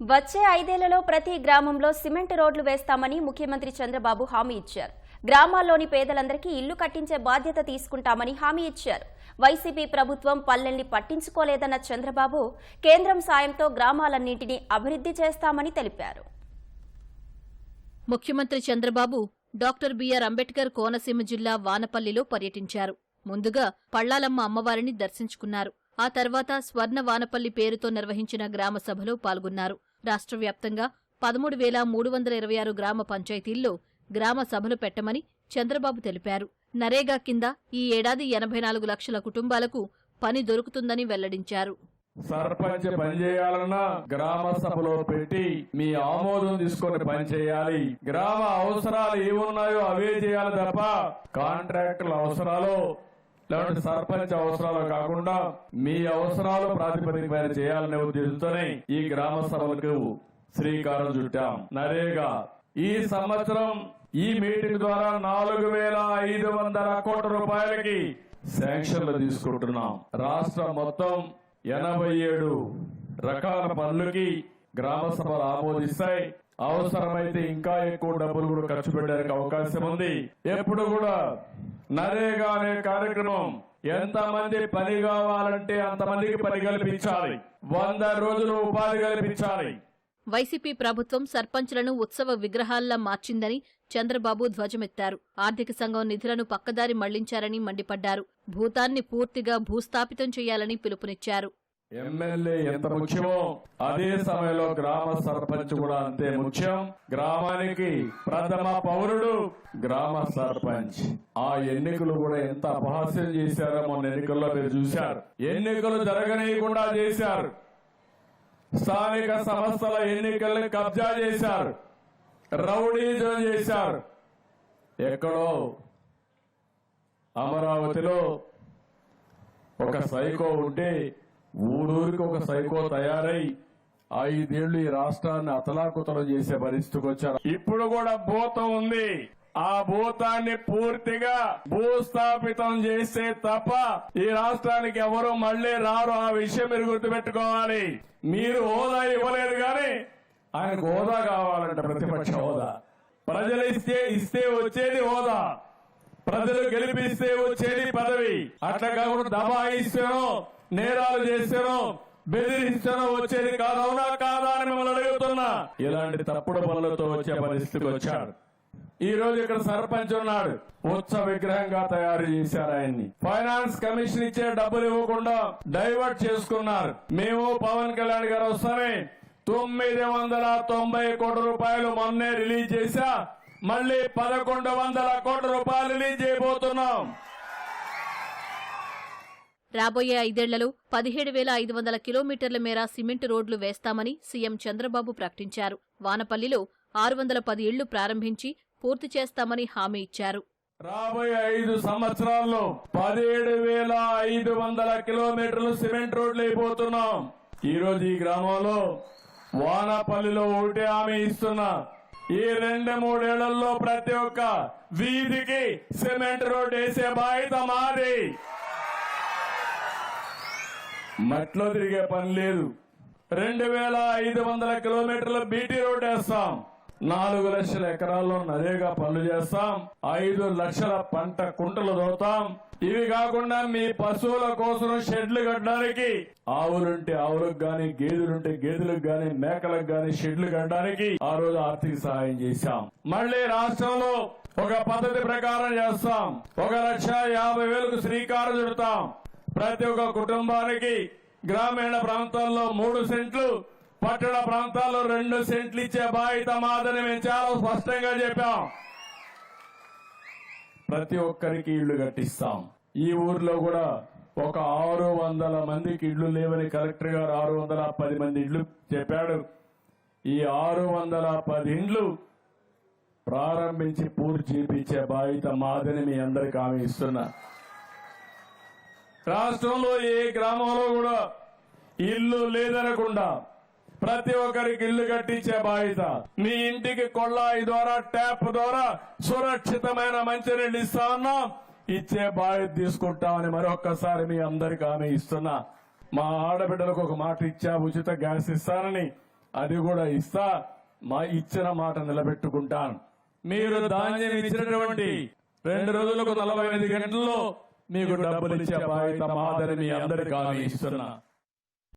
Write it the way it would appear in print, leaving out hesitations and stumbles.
వచ్చే 5 ఏళ్లలో ప్రతి గ్రామంలో సిమెంట్ రోడ్లు వేస్తామని ముఖ్యమంత్రి చంద్రబాబు హామీ ఇచ్చారు. గ్రామాల్లోని పేదలందరికీ ఇల్లు కట్టించే బాధ్యత తీసుకుంటామని హామీ ఇచ్చారు. వైసీపీ ప్రభుత్వం పల్లెల్ని పట్టించుకోలేదన్న చంద్రబాబు కేంద్రం సాయంతో గ్రామాలన్నింటినీ అభివృద్ధి చేస్తామని తెలిపారు. ముఖ్యమంత్రి చంద్రబాబు డాక్టర్ బిఆర్ అంబేద్కర్ కోనసీమ జిల్లా వానపల్లిలో పర్యటించారు. ముందుగా పళ్లాలమ్మ అమ్మవారిని దర్శించుకున్నారు. ఆ తర్వాత స్వర్ణ వానపల్లి పేరుతో నిర్వహించిన గ్రామ సభలో పాల్గొన్నారు. రాష్ట్ర వ్యాప్తంగా 13,326 గ్రామ పంచాయతీల్లో గ్రామ సభలు పెట్టమని చంద్రబాబు తెలిపారు. నరేగా కింద ఈ ఏడాది 84 లక్షల కుటుంబాలకు పని దొరుకుతుందని వెల్లడించారు. సర్పంచ్ పనిచేయాలన్నా గ్రామ సభలో పెట్టి మీ ఆమోదం తీసుకొని పనిచేయాలి. గ్రామ అవసరాలు ఏమున్నాయో అవే చేయాలి తప్ప కాంట్రాక్టుల అవసరాలు లేదంటే సర్పంచ్ అవసరాలు కాకుండా మీ అవసరాలు ప్రాతిపదిక పైన చేయాలనే ఉద్దేశంతోనే ఈ గ్రామ సభలకు శ్రీకారం చుట్టాం. నరేగా ఈ సంవత్సరం ఈ మీటింగ్ ద్వారా 4,500 కోట్ల రూపాయలకి శాంక్షన్లు తీసుకుంటున్నాం. రాష్ట్రం మొత్తం 87 రకాల పనులకి గ్రామ సభలు ఆమోదిస్తాయి. అవసరమైతే ఇంకా ఎక్కువ డబ్బులు కూడా ఖర్చు పెట్టడానికి అవకాశం ఉంది. ఎప్పుడు కూడా నరేగా అనే కార్యక్రమం ఎంతమంది పని కావాలంటే అంతమందికి పని కల్పించాలి. 100 రోజులు ఉపాధి కల్పించాలి. వైసీపీ ప్రభుత్వం సర్పంచ్లను ఉత్సవ విగ్రహాల్లా మార్చిందని చంద్రబాబు ధ్వజమెత్తారు. ఆర్థిక సంఘం నిధులను పక్కదారి మళ్లించారని మండిపడ్డారు. భూతాన్ని పూర్తిగా భూస్థాపితం చేయాలని పిలుపునిచ్చారు. ఎమ్మెల్యే ఎంత ముఖ్యమో అదే సమయంలో గ్రామ సర్పంచ్ కూడా అంతే ముఖ్యం. గ్రామానికి ప్రథమ పౌరుడు గ్రామ సర్పంచ్. ఆ ఎన్నికలు కూడా ఎంత అపహాస్యం చేశారో మొన్న ఎన్నికల్లో మీరు చూశారు. ఎన్నికలు జరగనీయకుండా చేశారు. స్థానిక సంస్థల ఎన్నికల్ని కబ్జా చేశారు. రౌడీజం చేశారు. ఎక్కడో అమరావతిలో ఒక సైకో ఉంటే ఊరూరికి ఒక సైకో తయారై 5 ఏళ్లు ఈ రాష్ట్రాన్ని అతలాకుతలం చేసే పరిస్థితికి వచ్చారు. ఇప్పుడు కూడా భూతం ఉంది. ఆ భూతాన్ని పూర్తిగా భూస్థాపితం చేస్తే తప్ప ఈ రాష్ట్రానికి ఎవరు మళ్లీ రారు. ఆ విషయం మీరు గుర్తుపెట్టుకోవాలి. మీరు హోదా ఇవ్వలేదు కానీ ఆయనకు హోదా కావాలంట. ప్రతిపక్ష హోదా ప్రజలు ఇస్తే వచ్చేది హోదా. ప్రజలు గెలిపిస్తే వచ్చేది పదవి. అట్లా కాకుండా దబాయిస్తానో నేరాలు చేస్తానో బెదిరిస్తానో వచ్చేది కాదు. అవునా కాదా అని మిమ్మల్ని అడుగుతున్నా. ఇలాంటి తప్పుడు పనులతో వచ్చే పరిస్థితికి వచ్చాడు. ఈ రోజు ఇక్కడ సర్పంచ్ ఉన్నాడు. ఉత్సవ విగ్రహంగా తయారు చేశారు ఆయన్ని. ఫైనాన్స్ కమిషన్ ఇచ్చే డబ్బులు ఇవ్వకుండా డైవర్ట్ చేసుకున్నారు. మేము పవన్ కళ్యాణ్ గారు వస్తానే 990 కోట్ల రూపాయలు మొన్నే రిలీజ్ చేశా. మళ్లీ 1,100 కోట్ల రూపాయలు రిలీజ్ చేయబోతున్నాం. రాబోయే 5 ఏళ్లలో 17,500 కిలోమీటర్ల మేర సిమెంట్ రోడ్లు వేస్తామని సీఎం చంద్రబాబు ప్రకటించారు. వానపల్లిలో 610 ఇళ్లు ప్రారంభించి పూర్తి చేస్తామని హామీ ఇచ్చారు. రాబోయే 5 సంవత్సరాల్లో 17,500 కిలోమీటర్లు సిమెంట్ రోడ్లు అయిపోతున్నాం. ఈ రోజు ఈ గ్రామంలో వానపల్లిలో ఒకటే హామీ ఇస్తున్నా. ఈ 2-3 ఏళ్లలో ప్రతి ఒక్క వీధికి సిమెంట్ రోడ్ వేసే బాధ్యత మాది. మట్లో తిరిగే పని లేదు. 2,500 కిలోమీటర్ల బీటీ రోడ్ వేస్తాం. 4 లక్షల ఎకరాల్లో నరేగా పనులు చేస్తాం. 5 లక్షల పంట కుంటలు దోతాం. ఇవి కాకుండా మీ పశువుల కోసం షెడ్లు కట్టడానికి ఆవులుంటే ఆవులకు గాని గేదెలుంటే గేదెలకు గాని మేకలకు గాని షెడ్లు కట్టడానికి ఆ రోజు ఆర్థిక సహాయం చేశాం. మళ్లీ రాష్ట్రంలో ఒక పద్ధతి ప్రకారం చేస్తాం. 1,50,000కు శ్రీకారం చుడతాం. ప్రతి ఒక్క కుటుంబానికి గ్రామీణ ప్రాంతాల్లో 3 సెంట్లు, పట్టణ ప్రాంతాల్లో 2 సెంట్లు ఇచ్చే బాధ్యత మాదని మేము చాలా స్పష్టంగా చెప్పాం. ప్రతి ఒక్కరికి ఇళ్లు కట్టిస్తాం. ఈ ఊర్లో కూడా ఒక 600 మందికి ఇళ్లు లేవని కలెక్టర్ గారు 610 మంది ఇళ్లు చెప్పాడు. ఈ 610 ఇండ్లు ప్రారంభించి పూర్తి చేయించే బాధ్యత మాదని మీ అందరికి హామీ ఇస్తున్నా. రాష్ట్రంలో ఏ గ్రామంలో కూడా ఇల్లు లేదనకుండా ప్రతి ఒక్కరికి ఇల్లు కట్టించే బాధ్యత. మీ ఇంటికి కొళ్ళాయి ద్వారా ట్యాప్ ద్వారా సురక్షితమైన మంచినీళ్ళు ఇస్తా ఉన్నాం. ఇచ్చే బాధ్యత తీసుకుంటామని మరొక్కసారి మీ అందరికి హామీ ఇస్తున్నా. మా ఆడబిడ్డలకు ఒక మాట ఇచ్చా, ఉచిత గ్యాస్ ఇస్తానని. అది కూడా ఇస్తా, మా ఇచ్చిన మాట నిలబెట్టుకుంటాను. మీరు ధాన్యం ఇచ్చినటువంటి 2 రోజులకు 45 గంటల్లో మీకు డబ్బులు ఇచ్చే బాధ్యత మాదని మీ అందరికీ హామీ ఇస్తున్నా.